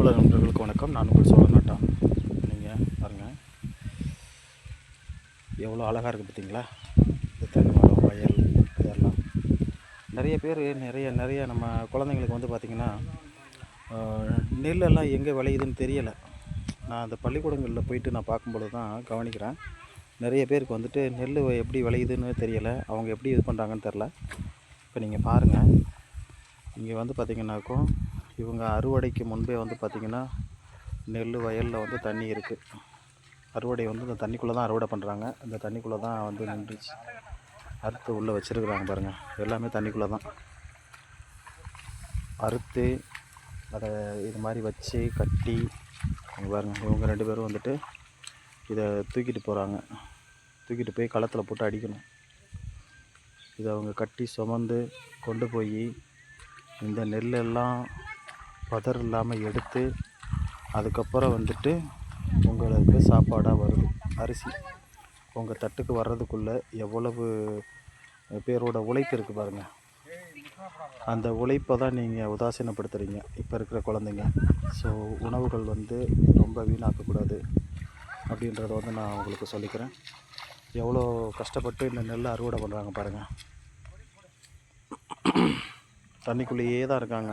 உலக நண்பர்களுக்கு வணக்கம். நான் உங்கள் சோழநாட்டான். நீங்கள் பாருங்கள், எவ்வளோ அழகாக இருக்குது பார்த்தீங்களா? இந்த தென்னை மரம், வயல் இதெல்லாம். நிறைய பேர் நிறைய நம்ம குழந்தைங்களுக்கு வந்து பார்த்திங்கன்னா நெல்லெல்லாம் எங்கே விளையுதுன்னு தெரியலை. நான் அந்த பள்ளிக்கூடங்களில் போயிட்டு நான் பார்க்கும்பொழுது தான் கவனிக்கிறேன். நிறைய பேருக்கு வந்துட்டு நெல் எப்படி விளையுதுன்னு தெரியலை, அவங்க எப்படி இது பண்ணுறாங்கன்னு தெரில. இப்போ நீங்கள் பாருங்கள், இங்கே வந்து பார்த்திங்கனாக்கும் இவங்க அறுவடைக்கு முன்பே வந்து பார்த்திங்கன்னா நெல் வயலில் வந்து தண்ணி இருக்குது. அறுவடை வந்து இந்த தண்ணிக்குள்ளே தான் அறுவடை பண்ணுறாங்க. இந்த தண்ணிக்குள்ளே தான் வந்து நின்றுச்சு அறுத்து உள்ளே வச்சுருக்குறாங்க பாருங்கள். எல்லாமே தண்ணிக்குள்ளே தான் அறுத்து அதை இது மாதிரி வச்சு கட்டி பாருங்கள். இவங்க 2 பேரும் வந்துட்டு இதை தூக்கிட்டு போகிறாங்க. தூக்கிட்டு போய் களத்தில் போட்டு அடிக்கணும். இதை அவங்க கட்டி சுமந்து கொண்டு போய் இந்த நெல்லெல்லாம் பதர் இல்லாமல் எடுத்து அதுக்கப்புறம் வந்துட்டு உங்களுக்கு சாப்பாடாக வருது. அரிசி உங்கள் தட்டுக்கு வர்றதுக்குள்ளே எவ்வளவு பேரோட உழைப்பு இருக்குது பாருங்கள். அந்த உழைப்பை தான் நீங்கள் உதாசீனப்படுத்துகிறீங்க இப்போ இருக்கிற குழந்தைங்க. ஸோ உணவுகள் வந்து ரொம்ப வீணாக்கக்கூடாது அப்படின்றத வந்து நான் உங்களுக்கு சொல்லிக்கிறேன். எவ்வளோ கஷ்டப்பட்டு இந்த நெல்லை அறுவடை பண்ணுறாங்க பாருங்கள். தண்ணிக்குள்ளேயே தான் இருக்காங்க.